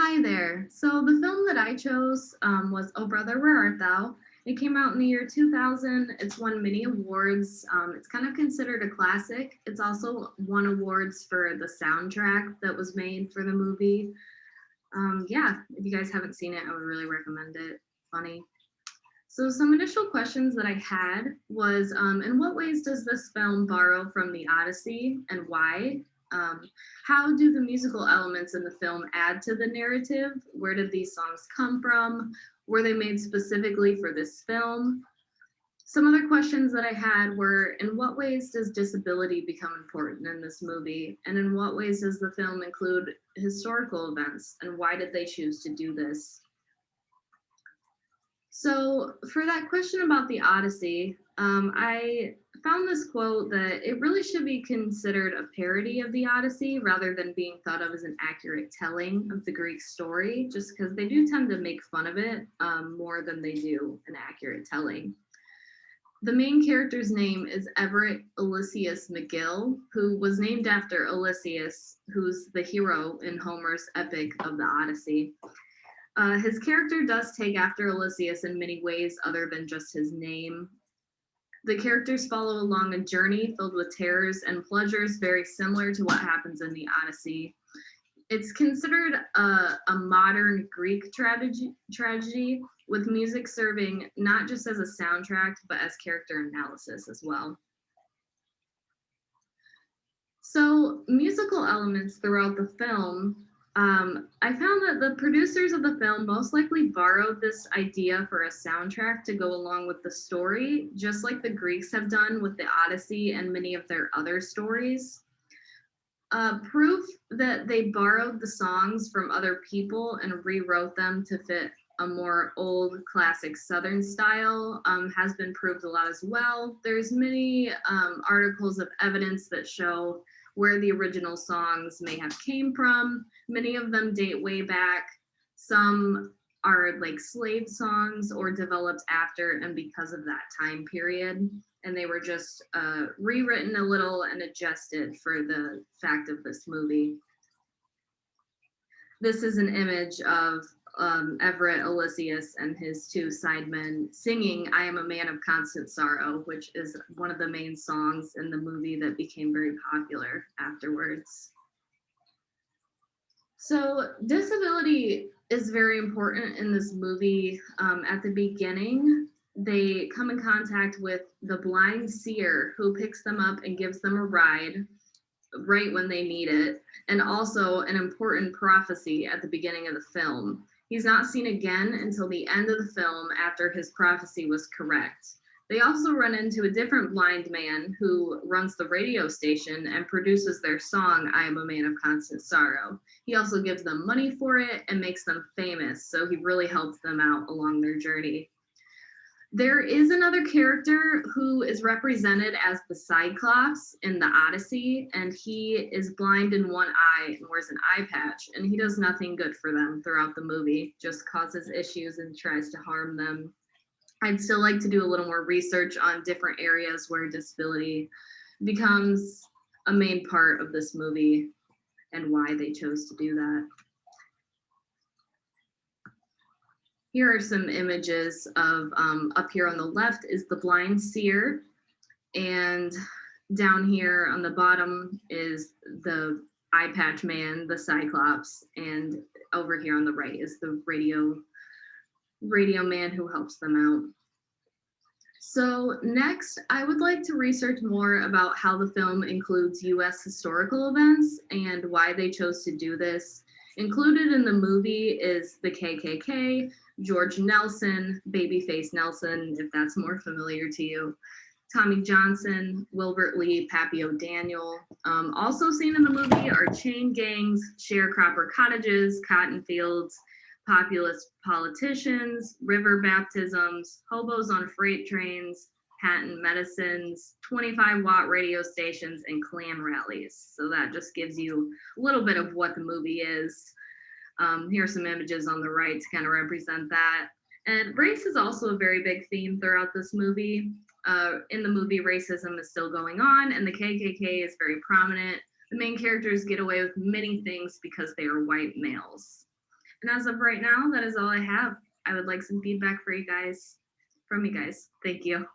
Hi there. So the film that I chose was Oh Brother, Where Art Thou? It came out in the year 2000. It's won many awards. It's kind of considered a classic. It's also won awards for the soundtrack that was made for the movie. Yeah, if you guys haven't seen it, I would really recommend it. Funny. So some initial questions that I had was, in what ways does this film borrow from the Odyssey and why? Um, how do the musical elements in the film add to the narrative? Where did these songs come from? Were they made specifically for this film? Some other questions that I had were, in what ways does disability become important in this movie? And in what ways does the film include historical events? And why did they choose to do this? So, for that question about the Odyssey, I found this quote that it really should be considered a parody of the Odyssey rather than being thought of as an accurate telling of the Greek story, just because they do tend to make fun of it more than they do an accurate telling. The main character's name is Everett Odysseus McGill, who was named after Odysseus, who's the hero in Homer's epic of the Odyssey. His character does take after Odysseus in many ways other than just his name. The characters follow along a journey filled with terrors and pleasures very similar to what happens in the Odyssey. It's considered a modern Greek tragedy, with music serving not just as a soundtrack, but as character analysis as well. So, musical elements throughout the film, I found that the producers of the film most likely borrowed this idea for a soundtrack to go along with the story, just like the Greeks have done with the Odyssey and many of their other stories. Proof that they borrowed the songs from other people and rewrote them to fit a more old classic Southern style has been proved a lot as well. There's many articles of evidence that show where the original songs may have came from. Many of them date way back. Some are like slave songs or developed after and because of that time period. And they were just rewritten a little and adjusted for the fact of this movie. This is an image of Everett Odysseus and his two sidemen singing I Am a Man of Constant Sorrow, which is one of the main songs in the movie that became very popular afterwards. So, disability is very important in this movie. At the beginning, they come in contact with the blind seer who picks them up and gives them a ride right when they need it, and also an important prophecy at the beginning of the film. He's not seen again until the end of the film after his prophecy was correct. They also run into a different blind man who runs the radio station and produces their song, I Am a Man of Constant Sorrow. He also gives them money for it and makes them famous, so he really helps them out along their journey. There is another character who is represented as the Cyclops in the Odyssey, and he is blind in one eye and wears an eye patch, and he does nothing good for them throughout the movie, just causes issues and tries to harm them. I'd still like to do a little more research on different areas where disability becomes a main part of this movie and why they chose to do that. Here are some images of up here on the left is the blind seer, and down here on the bottom is the eye patch man, the Cyclops, and over here on the right is the radio man who helps them out. So next, I would like to research more about how the film includes US historical events and why they chose to do this. Included in the movie is the KKK, George Nelson, Babyface Nelson, if that's more familiar to you, Tommy Johnson, Wilbert Lee, Pappy O'Daniel. Also seen in the movie are chain gangs, sharecropper cottages, cotton fields, populist politicians, river baptisms, hobos on freight trains, patent medicines, 25-watt radio stations, and Klan rallies. So that just gives you a little bit of what the movie is. Here are some images on the right to kind of represent that. And race is also a very big theme throughout this movie. In the movie, racism is still going on, and the KKK is very prominent. The main characters get away with many things because they are white males. And as of right now, that is all I have. I would like some feedback from you guys. Thank you.